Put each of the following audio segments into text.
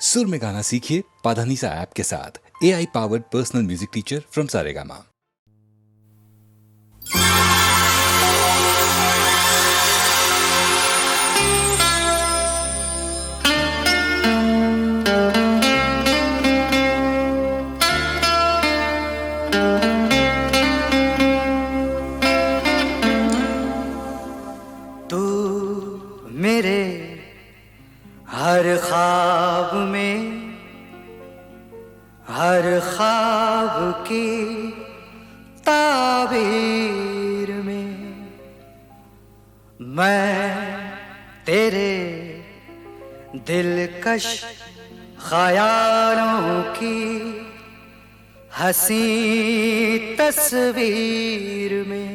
सुर में गाना सीखिए पाधानीसा ऐप के साथ। AI powered personal music teacher from Saregama. तू मेरे हर ख्वाब में, हर ख्वाब की ताबीर में, मैं तेरे दिलकश ख्यालों की हंसी तस्वीर में,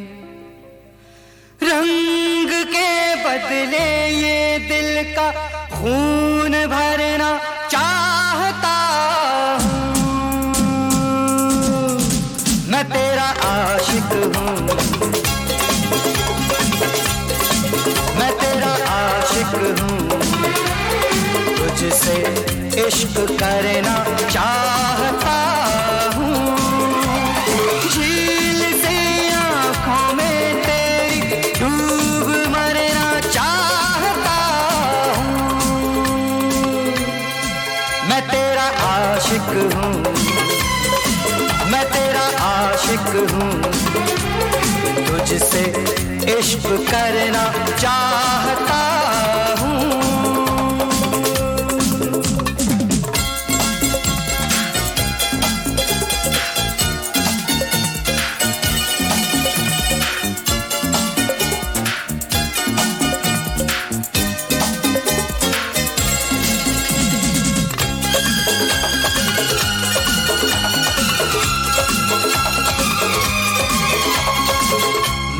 रंग के बदले ये दिल का खून भरना चाहता हूँ। मैं तेरा आशिक हूँ, मैं तेरा आशिक हूँ, तुझसे इश्क करना चाहता हूँ। झील से आँखों में तेरी डूब मरना चाहता हूँ। मैं तेरा आशिक हूँ, मैं तेरा आशिक हूँ, तुझसे इश्क करना चाहता हूँ।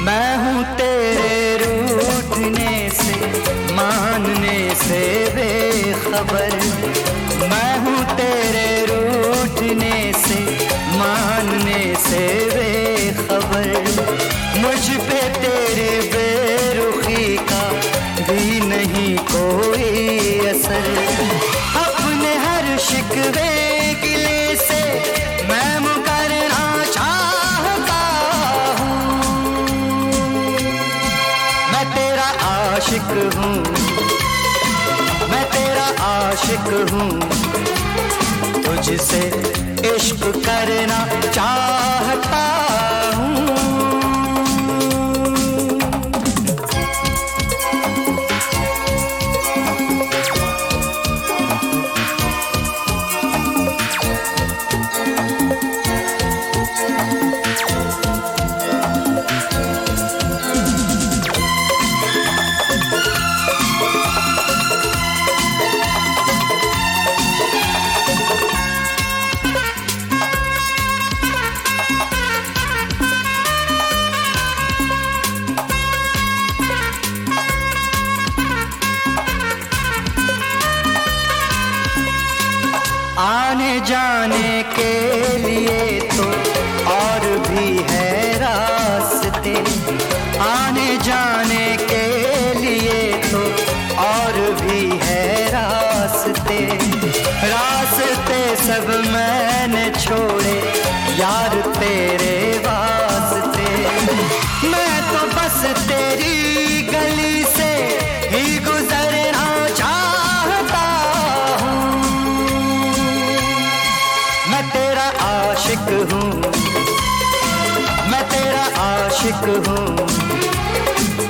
मैं हूँ तेरे रूठने से, मानने से बेखबर। मैं हूँ तेरे रूठने से, मानने से बेखबर। मुझ पे तेरे बेरुखी का भी नहीं कोई असर। अपने हर शिकवे गिले से मैं मुकरना चाहता हूँ। मैं तेरा आशिक हूँ, मैं तेरा आशिक हूँ, तुझसे इश्क करना चाहता हूँ। आने जाने के लिए तो और भी है रास्ते, आने जाने के लिए तो और भी है रास्ते। रास्ते सब मैंने छोड़े यार तेरे वास्ते। मैं तो बस तेरी गली से ही गुजरना चाहता हूँ। मैं तेरा आशिक हूँ, मैं तेरा आशिक हूँ,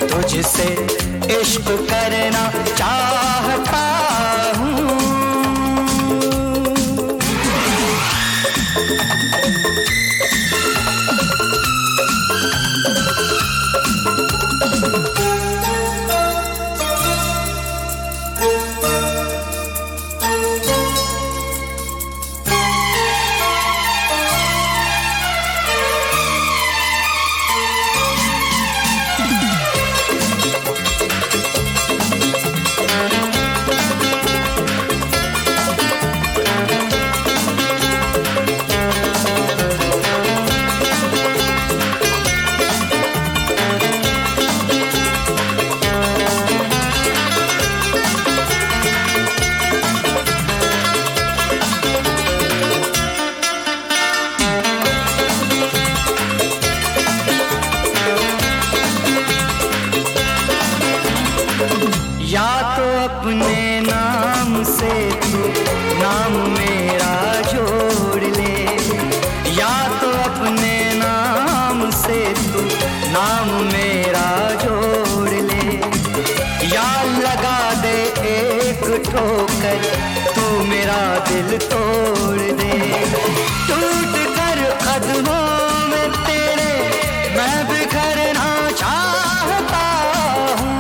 तुझसे इश्क करना चाहता हूँ। तू नाम मेरा जोड़ ले, या तो अपने नाम से तू नाम मेरा जोड़ ले, या लगा दे एक ठोकर तू मेरा दिल तोड़ दे। टूट कर कदमों में तेरे मैं बिखरना चाहता हूँ।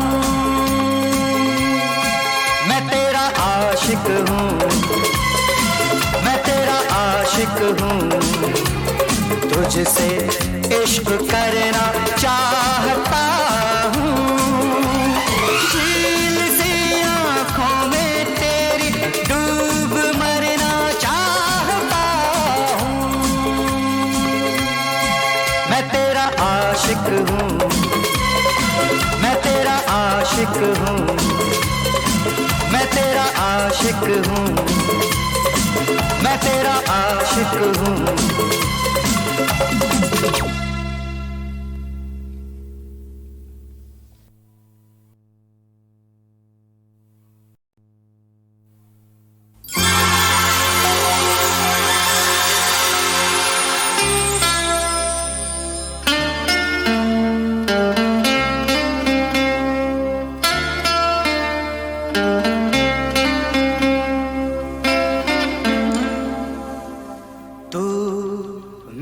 मैं तेरा आशिक हूँ, मैं तेरा आशिक हूँ, तुझसे इश्क करना चाहता हूँ। झील सी आँखों में तेरी डूब मरना चाहता हूँ। मैं तेरा आशिक हूँ, मैं तेरा आशिक हूँ, मैं तेरा आशिक हूँ, मैं तेरा आशिक हूँ।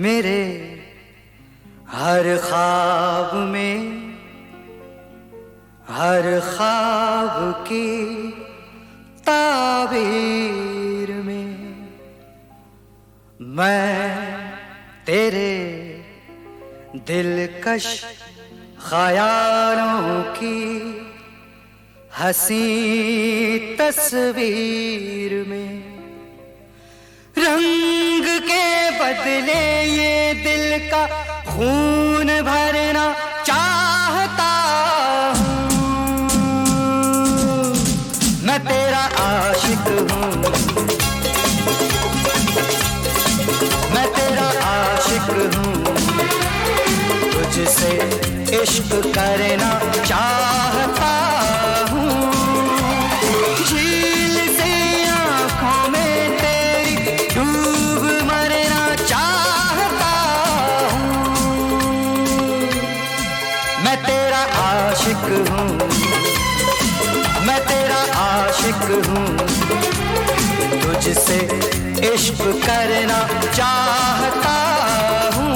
मेरे हर ख्वाब में, हर ख्वाब की ताबीर में, मैं तेरे दिलकश ख्यालों की हंसी तस्वीर में, रंग के बदले ये दिल का खून भरना चाहता हूँ। मैं तेरा आशिक हूँ, मैं तेरा आशिक हूँ, तुझसे इश्क करना चाहता हूँ। झील से आँखों में तेरी डूब मरना चाहता हूँ। मैं तेरा आशिक हूँ, मैं तेरा आशिक हूँ, तुझसे इश्क करना चाहता हूँ।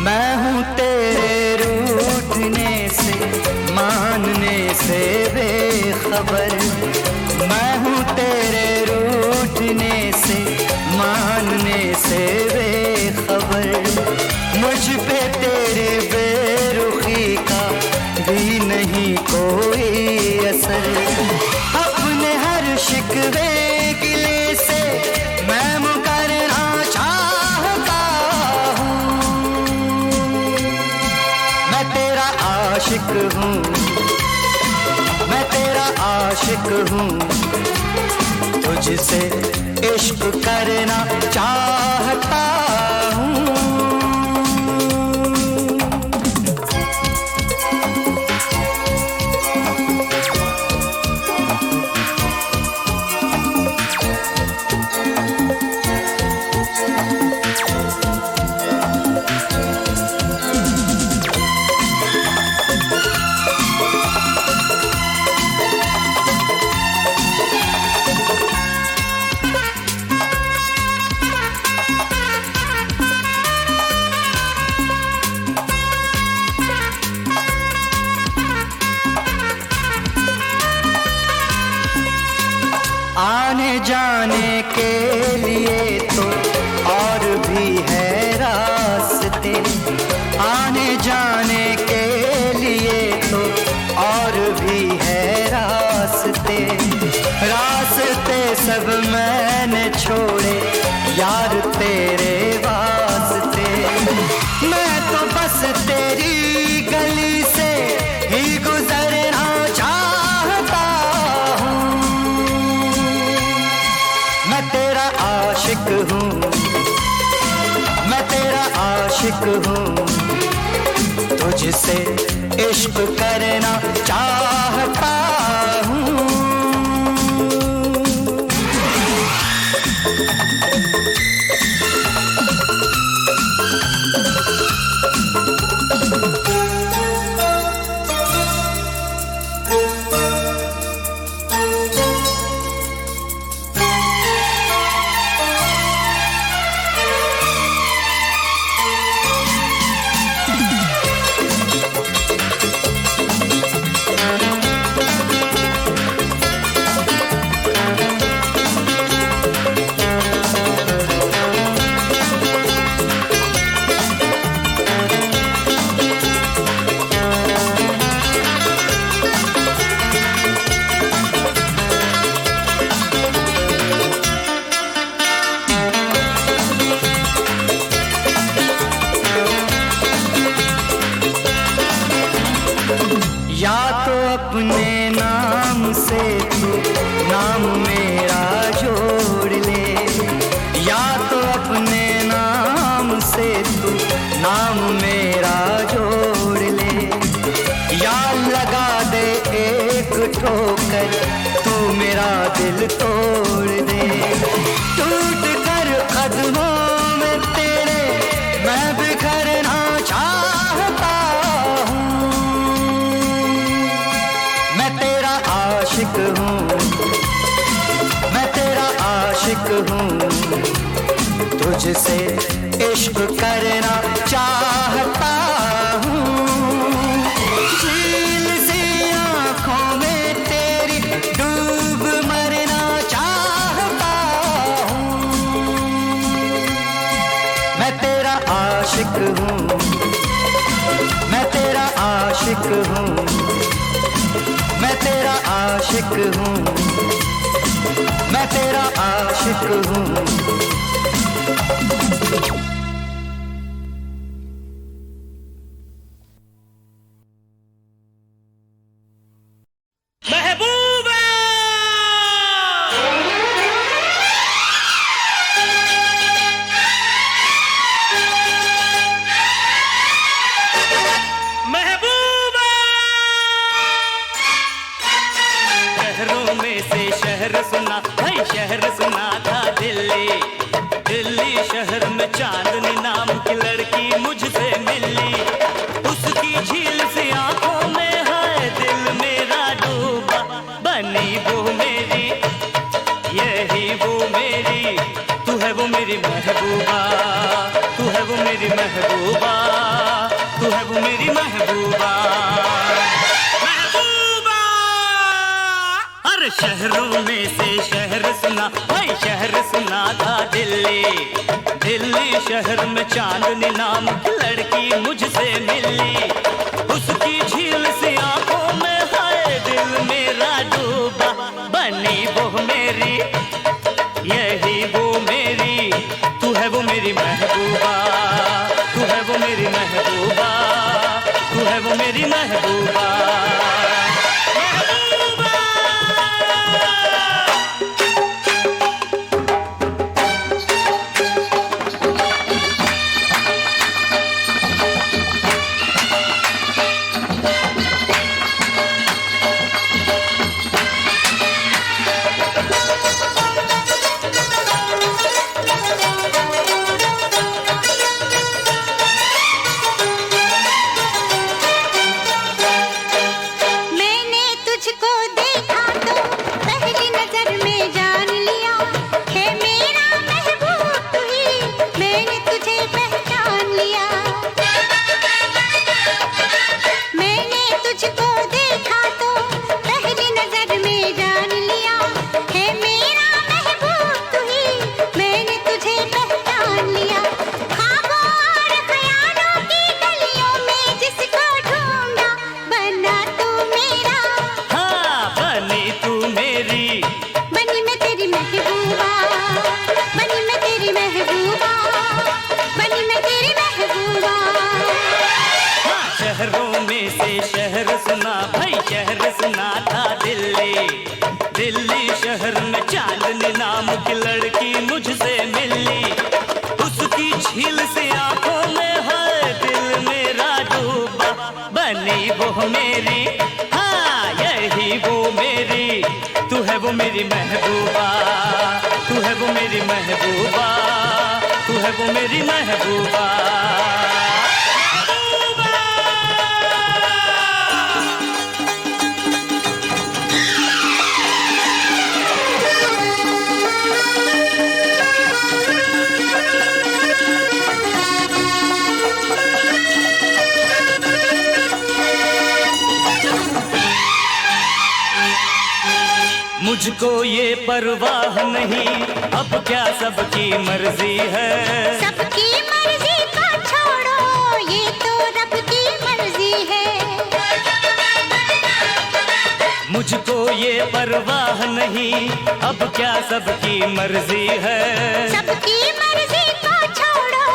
मैं हूँ तेरे रूठने से, मानने से बेखबर, मैं हूँ तेरे रूठने से, मानने से बेखबर, मुझ पे तेरे बेरुखी का भी नहीं कोई असर। अपने हर शिकवे गिले से मैं मुकरना चाहता हूँ। मैं तेरा आशिक हूँ, मैं तेरा आशिक हूँ, तुझसे इश्क करना चाहता हूँ। मैं तो बस तेरी गली से ही गुजरना चाहता हूँ। मैं तेरा आशिक हूँ, मैं तेरा आशिक हूँ, तुझसे इश्क करना चाहता हूँ। या तो अपने नाम से तू नाम मेरा जोड़ ले, या तो अपने नाम से तू नाम मेरा जोड़ ले, या लगा दे एक ठोकर तू मेरा दिल तोड़ दे। टूट कर कदमों में तेरे मैं बिखरना चाहता हूँ। मैं तेरा आशिक हूँ, मैं तेरा आशिक हूँ, तुझसे इश्क करना चाहता हूँ। झील सी आँखों में तेरी डूब मरना चाहता हूँ। मैं तेरा आशिक हूँ, मैं तेरा आशिक हूँ, मैं तेरा आशिक हूँ, मैं तेरा आशिक हूँ। महबूबा महबूबा शहरों में से शहर सुना, भाई शहर सुना था दिल्ली। दिल्ली शहर में चांदनी नाम की लड़की मुझसे मिली। उसकी झील सी आंखों में है दिल मेरा डूबा। बनी वो मेरी, यही वो मेरी, तू है वो मेरी महबूबा, तू है वो मेरी महबूबा, तू है वो मेरी महबूबा। महबूबा हर शहरों में से शहर सुना, भाई शहर सुना था दिल्ली। दिल्ली शहर में चांदनी नाम की लड़की मुझसे मिली। उसकी झील सी आंखों में है दिल मेरा डूबा। बनी वो मेरी, यही वो मेरी, तू है वो मेरी महबूबा, तू है वो मेरी महबूबा, तू है वो मेरी महबूबा। यही वो मेरी, हाँ यही वो मेरी, तू है वो मेरी महबूबा, तू है वो मेरी महबूबा, तू है वो मेरी महबूबा। मुझको ये परवाह नहीं, अब क्या सबकी मर्जी है। सबकी मर्जी को छोड़ो, ये तो रब की मर्जी है। मुझको ये परवाह नहीं, अब क्या सबकी मर्जी है। सबकी मर्जी को छोड़ो,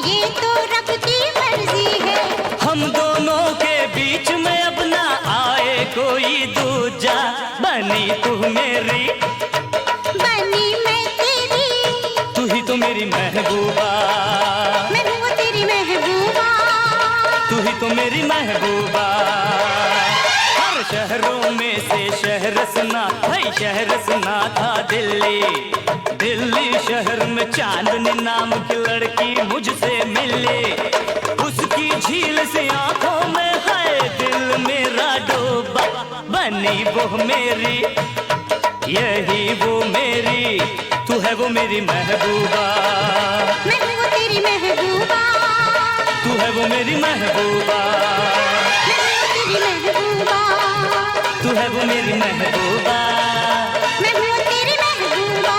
ये तो रब की मर्जी है। हम दोनों के बीच में अब ना आए कोई दूजा, बनी तू मेरी, बनी मैं तेरी, तू ही तो मेरी महबूबा, मैं हूँ तेरी महबूबा, तू ही तो मेरी महबूबा। हर शहरों में से शहर सुना, भाई शहर सुना था दिल्ली। दिल्ली शहर में चांदनी नाम की लड़की मुझसे मिली। उसकी झील से आंखों में है दिल मेरा डूबा, बनी वो मेरी, यही वो मेरी, तू है वो मेरी महबूबा, मैं हूँ तेरी महबूबा, तू है वो मेरी महबूबा, मैं हूँ तेरी महबूबा, तू है वो मेरी महबूबा। मैं हूँ तेरी महबूबा।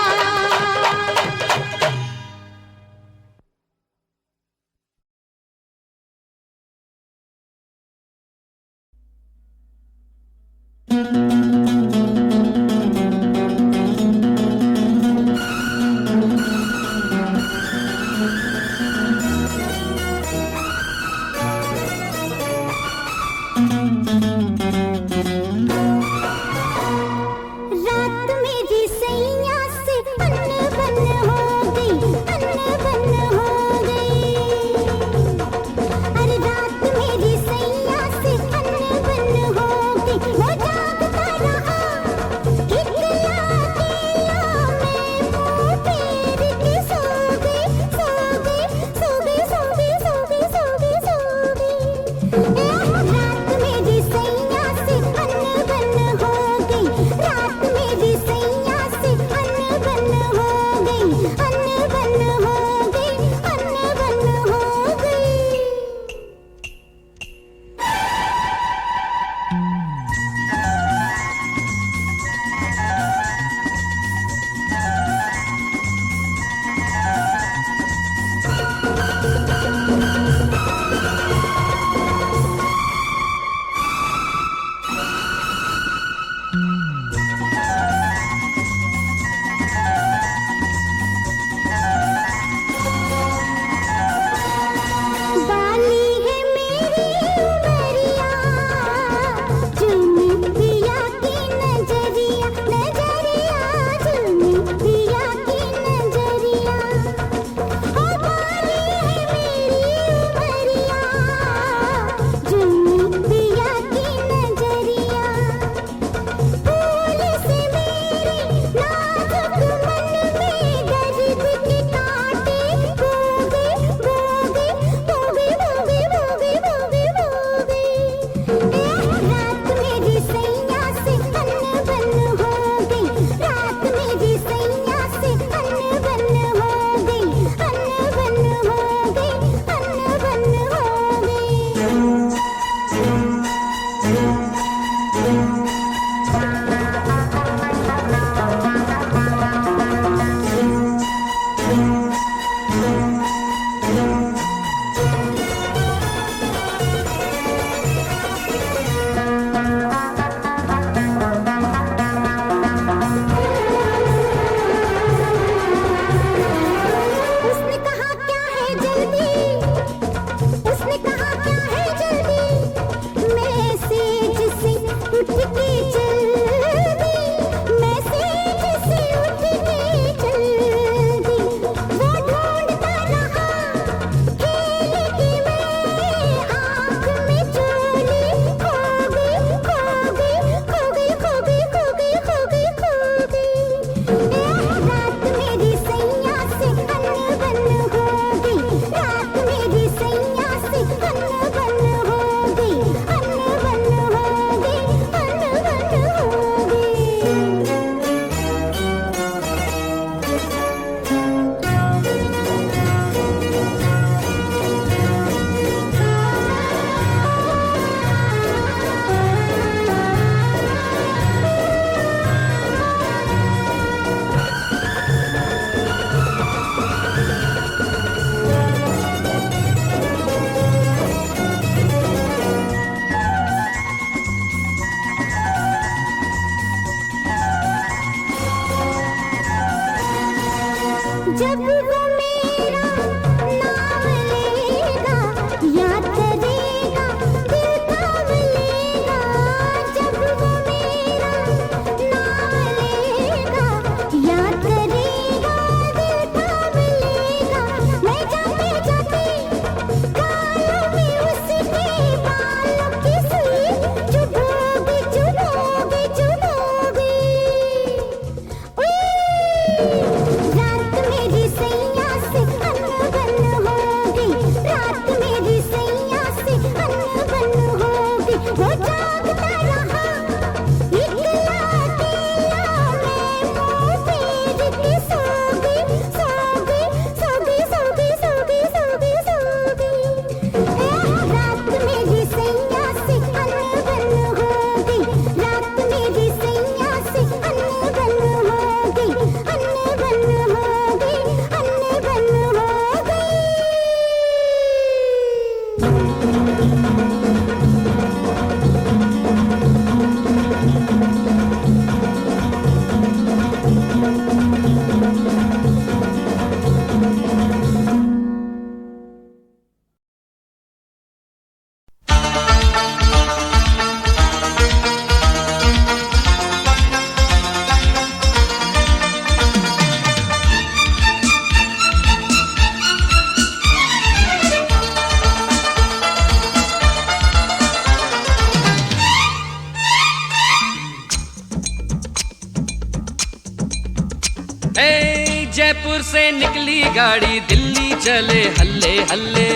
जयपुर से निकली गाड़ी दिल्ली चले हल्ले हल्ले।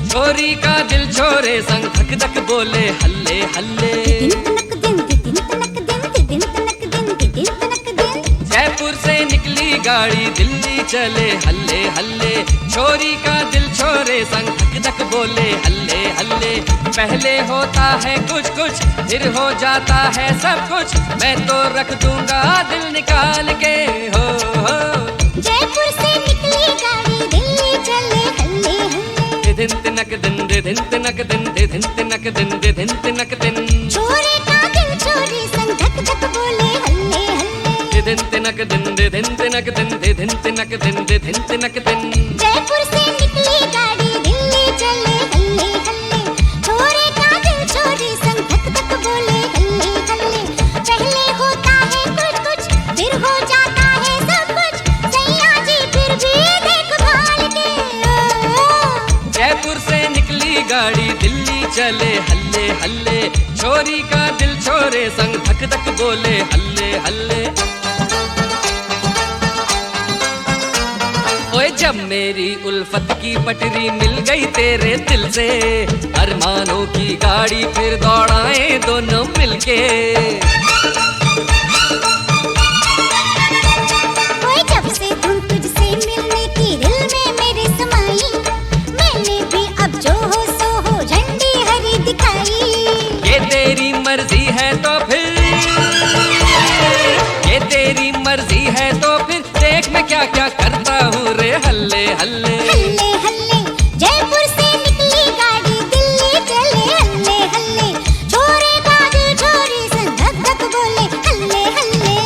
छोरी का दिल छोरे संग धक धक बोले हल्ले हल्ले। जयपुर से निकली गाड़ी दिल्ली चले हल्ले हल्ले। छोरी का दिल छोरे संग धक धक बोले हल्ले हल्ले। पहले होता है कुछ कुछ फिर हो जाता है सब कुछ, मैं तो रख दूंगा दिल निकाल के हो। जयपुर से निकली गाड़ी दिल्ली चले हल्ले हल्ले। दिन तिनक दिन दे दिन तिनक दिन दे दिन तिनक दिन दे दिन तिनक दिन। छोरे का दिल छोरी संग धक धक बोले हल्ले हल्ले। दिन तिनक दिन दे दिन तिनक दिन दे दिन तिनक दिन दे दिन तिनक दिन। जयपुर से निकली गाड़ी दिल्ली चले हल्ले हल्ले। छोरे का दिल छोरी संग धक धक बोले हल्ले हल्ले। पहले होता है कुछ कुछ फिर हो जाता है सब कुछ, सैया जी फिर भी देखभाल के ओ। जयपुर से निकली गाड़ी दिल्ली चले हल्ले हल्ले। छोरी का दिल छोरे संग धक धक बोले हल्ले हल्ले। ओए जब मेरी उल्फत की पटरी मिल गई तेरे दिल से, अरमानों की गाड़ी फिर दौड़ाए दोनों मिलके। ओए जब से तुम तुझसे मिलने की दिल में मेरे समाई, मैंने भी अब जो हो सो हो झंडी हरी दिखाई। ये तेरी मर्जी है तो फिर, ये तेरी मर्जी है तो फिर देख मैं क्या क्या करता हूँ रे हल्ले हल्ले। हल्ले हल्ले जयपुर से निकली गाड़ी दिल्ली चले हल्ले हल्ले। छोरे का दिल छोरी से धक धक बोले हल्ले हल्ले।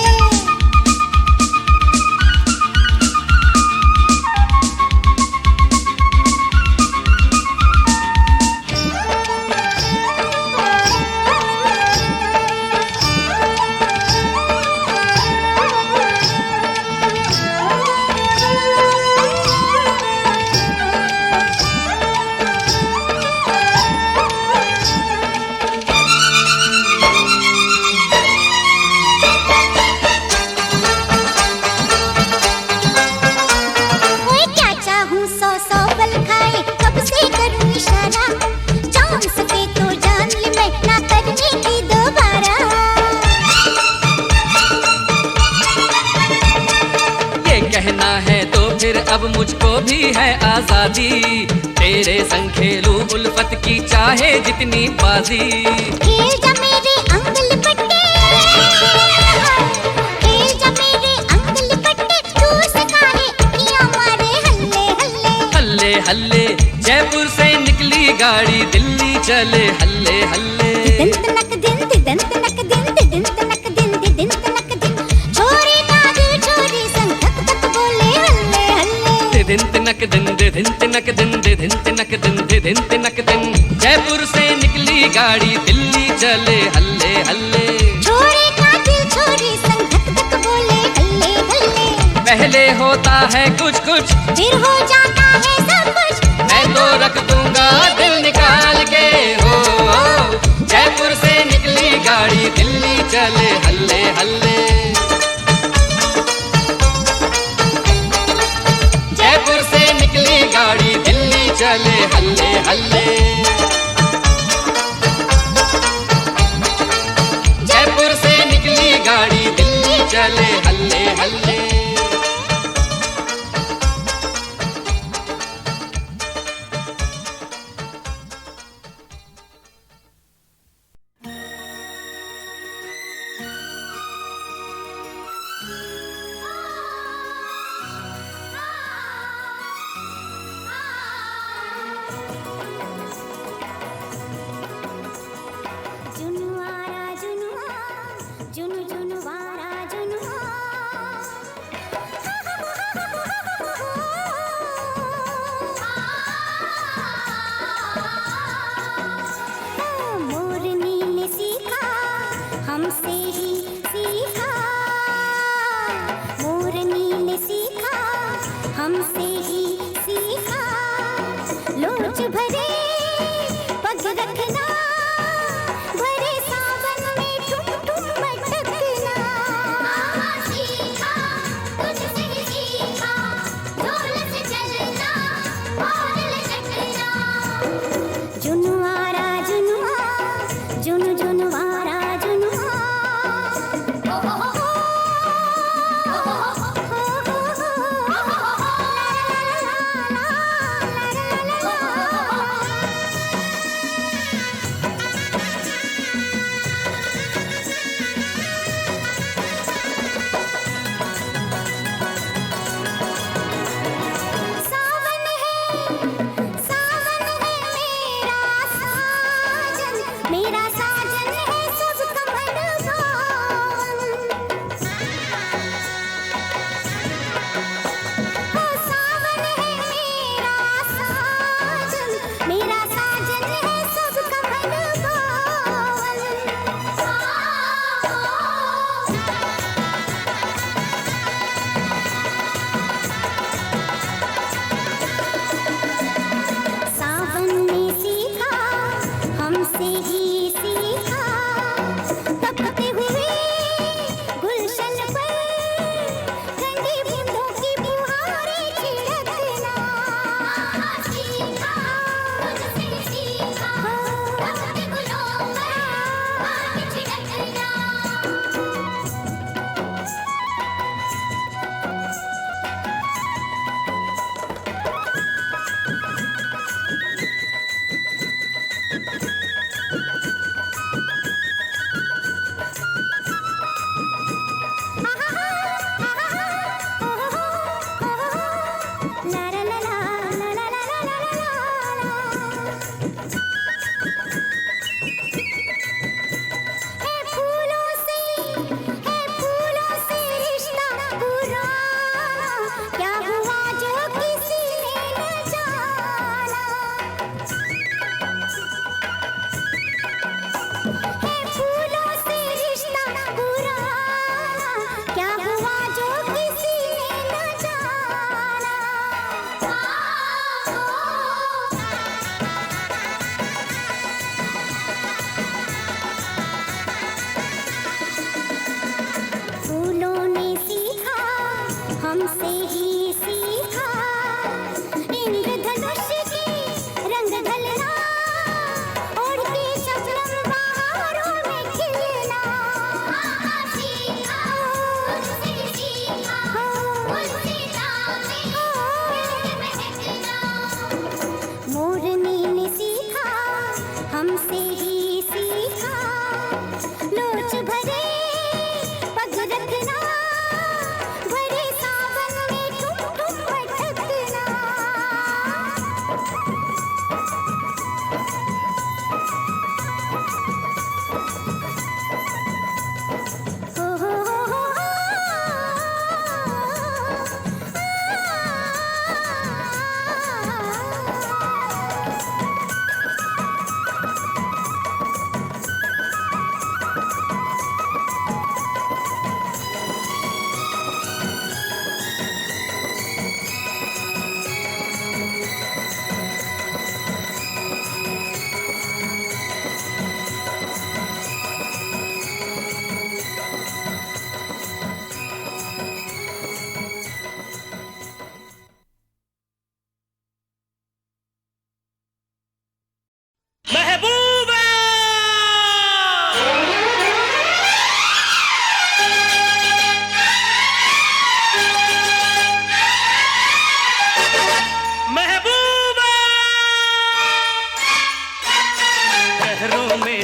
ओए क्या चाहूं सौ सौ पल खाए कब से करूं इशारा, जान सके तो जान ले मैं ना करने की दोबारा। ये कहना है तो फिर अब मुझको भी है आजादी, तेरे संग खेलूं उल्फत की चाहे जितनी बाजी। खेल जा मेरे अंग लिपटे, खेल जा मेरे अंग लिपटे, तू सिखाए अखियां मारे हल्ले हल्ले। हल्ले हल्ले जयपुर से निकली गाड़ी दिल्ली चले हल्ले हल्ले। दिन तनक दिन दिन तनक दिन दिन तनक दिन दिन तनक दिन। छोरे का दिल छोरी संग धक धक बोले हल्ले हल्ले। दिन तिनक दिन दे दिन तिनक दिन दे दिन तिनक दिन दे दिन तिनक दिन। जयपुर से निकली गाड़ी दिल्ली चले हल्ले हल्ले। छोरे का दिल छोरी संग धक धक बोले हल्ले हल्ले। पहले होता है कुछ कुछ फिर हो जाता है सब कुछ, मैं तो रख दूंगा दिल निकाल के हो। जयपुर से निकली गाड़ी दिल्ली चले हल्ले हल्ले। जयपुर से निकली गाड़ी दिल्ली चले हल्ले हल्ले। जयपुर से निकली गाड़ी दिल्ली चले हल्ले हल्ले।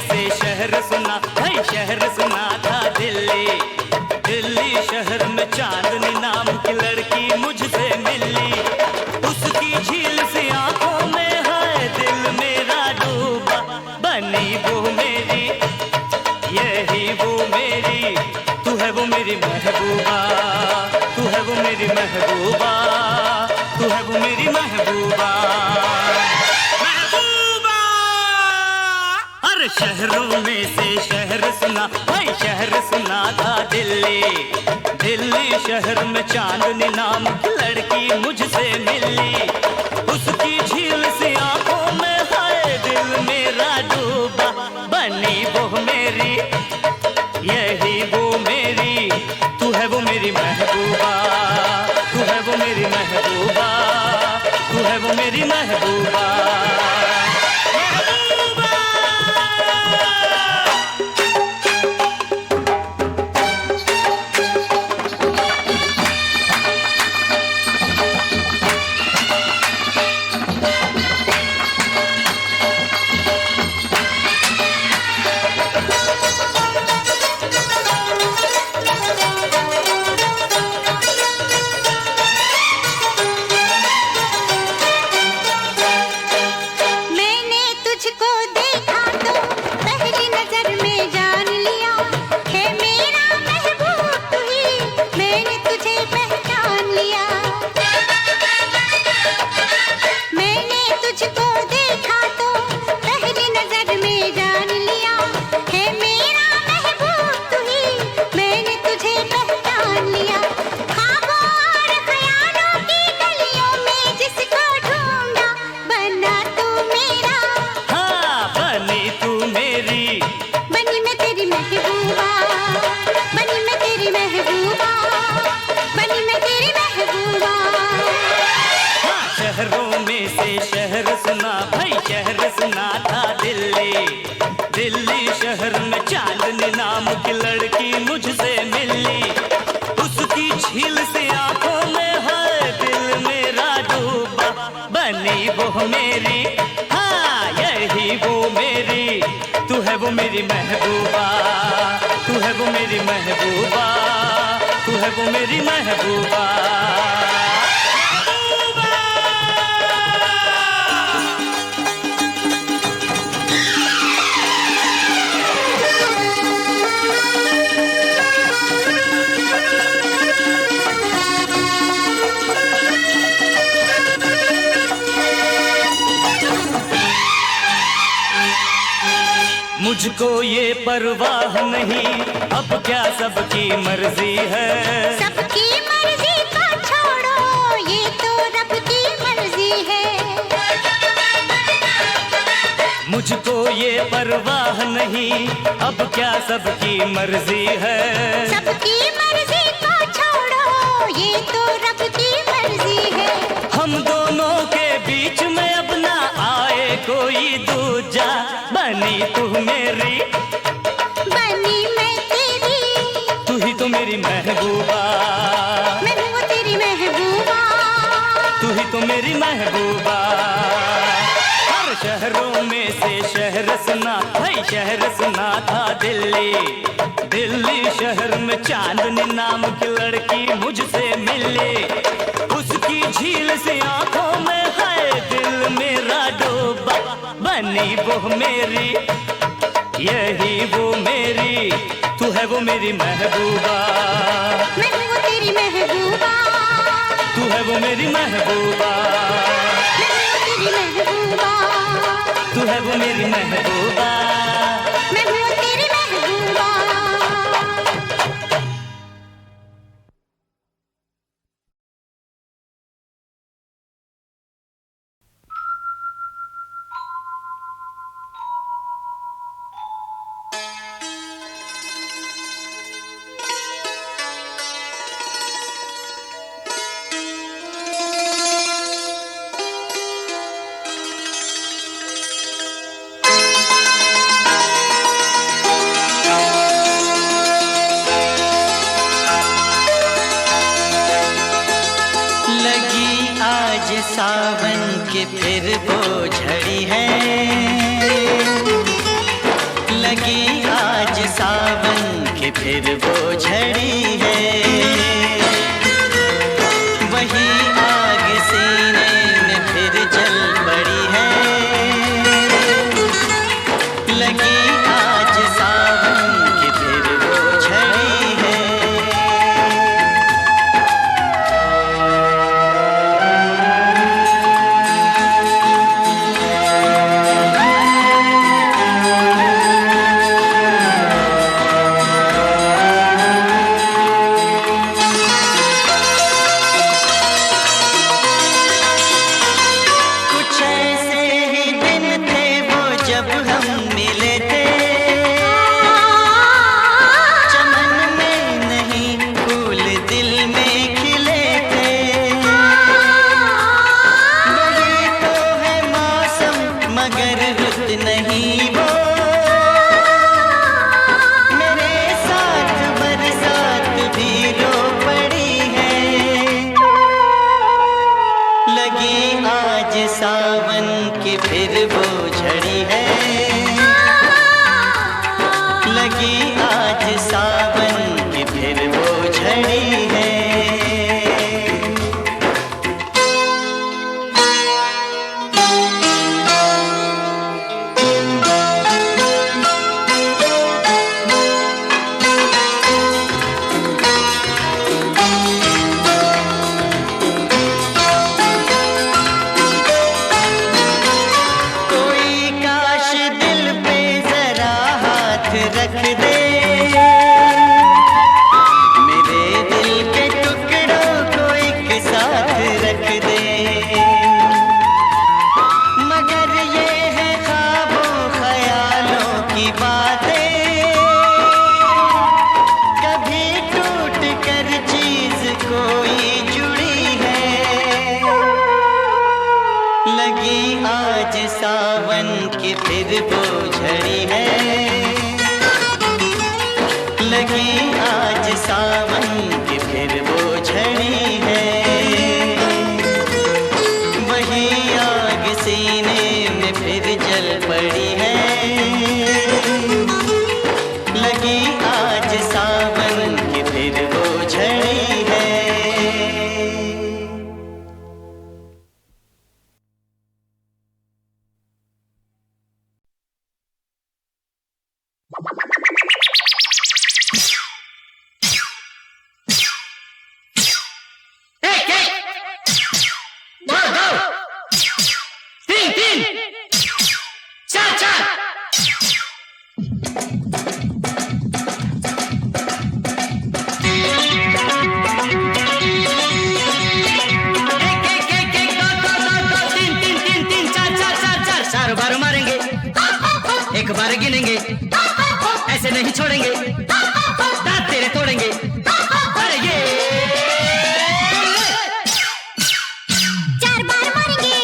से शहर सुना, भाई शहर सुना था दिल्ली। दिल्ली शहर में चांदनी नाम की लड़की मुझसे मिली। उसकी झील सी आंखों में है दिल मेरा डूबा। बनी वो मेरी, यही वो मेरी, तू है वो मेरी महबूबा, तू है वो मेरी महबूबा, तू है वो मेरी महबूबा। महबूबा, हर शहरों में से शहर सुना, भाई शहर सुना था दिल्ली। दिल्ली शहर में चांदनी नाम की लड़की मुझसे मिली। उसकी झील सी आंखों में है दिल मेरा डूबा। बनी वो मेरी, यही वो मेरी, तू है वो मेरी महबूबा, तू है वो मेरी महबूबा, तू है वो मेरी महबूबा। शहरों में से शहर सुना, भाई शहर सुना था दिल्ली। दिल्ली शहर में चांदनी नाम की लड़की मुझसे मिली। उसकी झील से आंखों में है दिल मेरा डूबा। बनी वो मेरी, हाँ यही वो मेरी, तू है वो मेरी महबूबा, तू है वो मेरी महबूबा, तू है वो मेरी महबूबा। मुझको ये परवाह नहीं, अब क्या सबकी मर्जी है। सबकी मर्जी को छोड़ो, ये तो रब की मर्जी है। मुझको ये परवाह नहीं, अब क्या सबकी मर्जी है। सबकी मर्जी को छोड़ो, ये तो रब की मर्जी है। हम दोनों के बीच में अब ना आए कोई दूजा। बनी तू मेरी, बनी मैं तेरी, तू ही तो मेरी महबूबा, मैं हूँ तेरी महबूबा, तू ही तो मेरी महबूबा। हर शहरों में से शहर सुना, भाई शहर सुना था दिल्ली। दिल्ली शहर में चांदनी नाम की लड़की मुझसे मिली। उसकी झील से आंखों में है दिल मेरा डूबा। बनी वो मेरी, यही वो मेरी, तू है वो मेरी महबूबा, मैं हूँ तेरी महबूबा, तू है वो मेरी महबूबा, मैं हूँ तेरी महबूबा, तू है वो मेरी महबूबा। मैं हूँ तेरी महबूबा। सावन की फिर वो झड़ी है, सावन की फिर वो झड़ी है, वही आग सीने में फिर जल पड़ी है। लगी आज सावन की फिर वो झड़ी है। सावन की फिर वो झड़ी है, लगी आज सावन की फिर वो झड़ी है। रख दे मेरे दिल के टुकड़ों को एक साथ रख दे, मगर ये है ख्वाबों ख्यालों की बातें, कभी टूट कर चीज कोई जुड़ी है। लगी आज सावन की फिर वो झड़ी है, लगी आज सावन की फिर वो झड़ी है। वही आग सीने में फिर जल पड़ी है। लगी आज सावन की फिर वो झड़ी है। एक बार गिनेंगे, ऐसे नहीं छोड़ेंगे, दांत तेरे तोड़ेंगे। अरे ये 4 बार मारेंगे,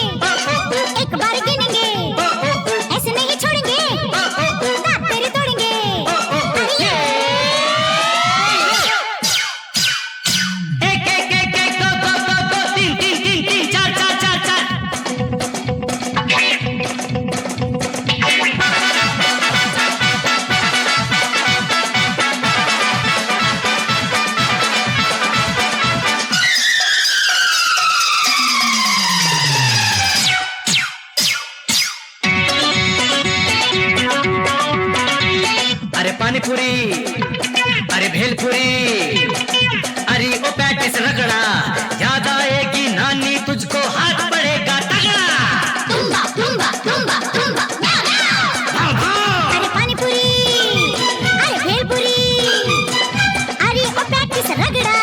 एक बार गिनेंगे, ऐसे नहीं छोड़ेंगे, दांत तेरे तोड़ेंगे। अरे ये एक एक एक एक दो दो दो दो तीन तीन तीन तीन चार चार चार चार। अरे पानीपुरी, अरे भेलपुरी, अरे ओ पैटिस रगड़ा, याद आएगी नानी तुझको, हाथ पड़ेगा तगड़ा। तुम्बा तुम्बा तुम्बा तुम्बा म्याऊ म्याऊ। अरे पानीपुरी, अरे भेलपुरी, अरे ओ पैटिस रगड़ा,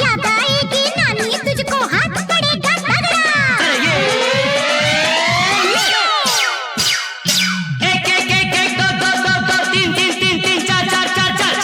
याद आएगी नानी तुझको, हाथ पड़ेगा तगड़ा। अरे ये एक एक एक एक दो दो दो दो तीन तीन तीन तीन चार चार चार चार।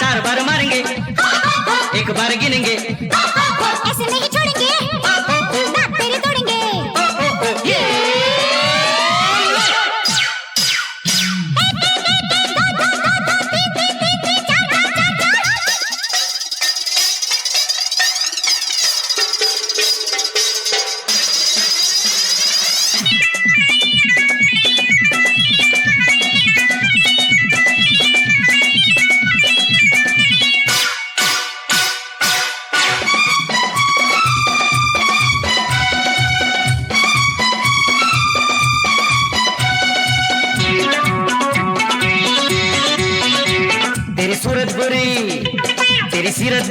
तेरी सीरत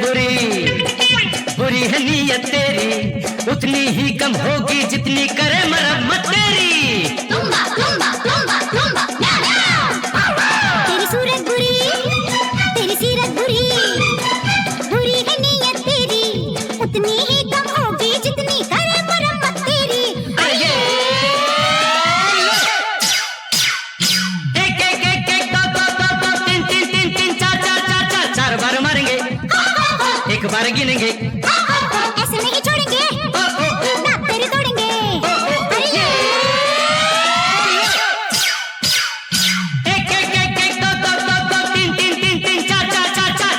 बुरी है नीयत तेरी, उतनी ही कम होगी जितनी करे मरम्मत तेरी। तुम्बा तुम्बा तुम्बा तुम्बा तेरी सूरत बुरी, तेरी सीरत बुरी है नीयत तेरी, उतनी ही कम होगी जितनी करे मरम्मत तेरी। एक एक एक एक दो दो दो दो तीन तीन तीन तीन चार चार चार चार चार बार मारेंगे, एक बार गिनेंगे, ऐसे नहीं छोड़ेंगे, दांत तेरे तोड़ेंगे। एक एक एक एक दो दो दो दो तीन तीन तीन तीन चार चार चार चार।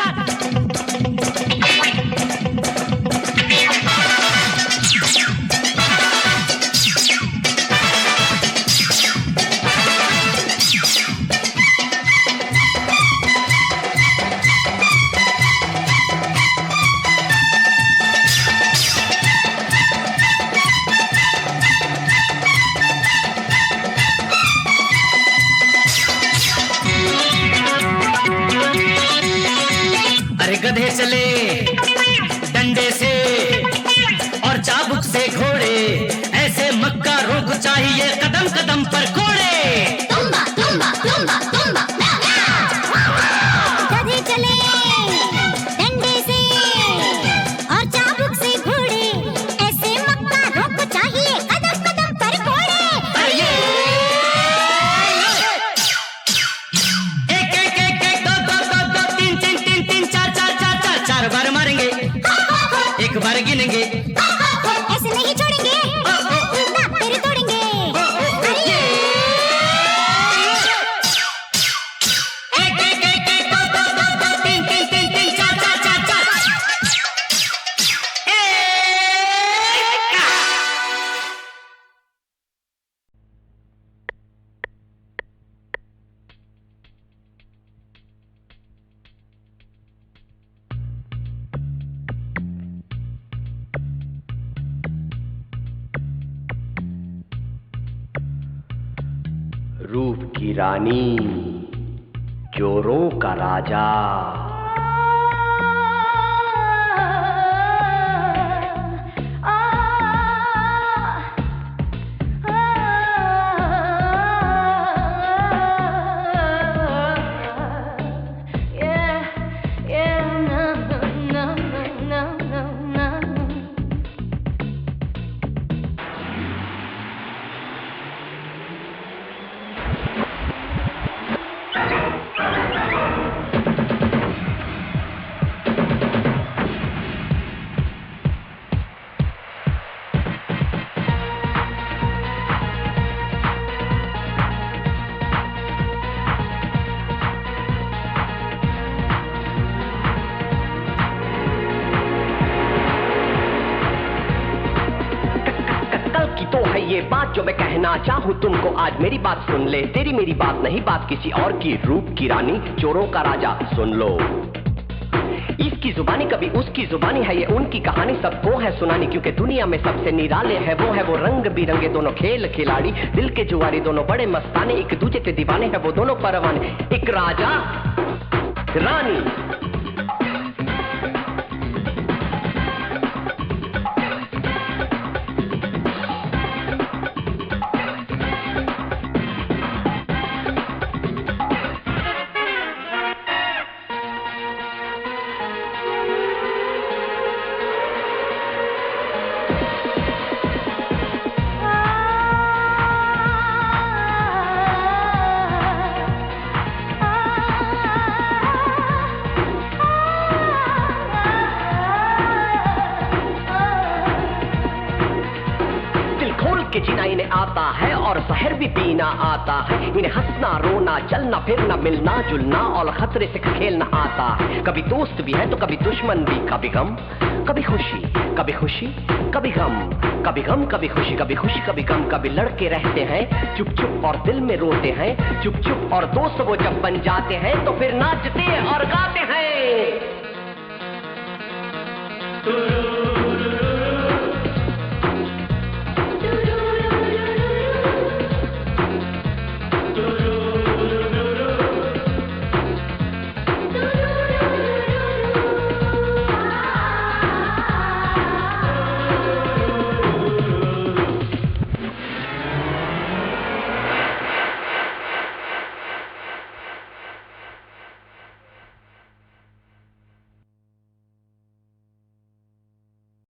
अरे गधे चले डंडे से और चाबुक से घोड़े, ऐसे मक्का रोक चाहिए कदम कदम पर कोड़े। तुम्बा तुम्बा तुम्बा तुम्बा गधे चले डंडे से और चाबुक से घोड़े, ऐसे मक्का रोक चाहिए कदम कदम पर घोड़े। एक एक एक एक दो दो दो दो तीन तीन तीन तीन चार चार चार चार चार बार मारेंगे, एक बार गिनेंगे, ऐसे नहीं छोड़ेंगे, दांत तेरे तोड़ेंगे। एक एक एक एक दो दो दो दो तीन तीन तीन तीन चार चार चार चार। रूप की रानी, जोरों का राजा, ये बात जो मैं कहना चाहूँ तुमको आज, मेरी बात सुन ले, तेरी मेरी बात नहीं, बात किसी और की। रूप की रानी, चोरों का राजा, सुन लो। इसकी जुबानी कभी उसकी जुबानी है, ये उनकी कहानी सबको है सुनानी, क्योंकि दुनिया में सबसे निराले है वो रंग बिरंगे दोनों खेल खिलाड़ी, दिल के जुआरी दोनों बड़े मस्ताने, एक दूजे के दीवाने हैं वो दोनों परवाने। एक राजा रानी, के जीना इन्हें आता है और जहर भी पीना आता है, इन्हें हंसना रोना चलना फिरना मिलना जुलना और खतरे से खेलना आता है। कभी दोस्त भी है तो कभी दुश्मन भी, कभी गम कभी खुशी, कभी खुशी कभी गम, कभी गम कभी खुशी, कभी खुशी कभी गम। कभी लड़के रहते हैं चुप चुप और दिल में रोते हैं चुप चुप, और दोस्त वो जब बन जाते हैं तो फिर नाचते और गाते हैं।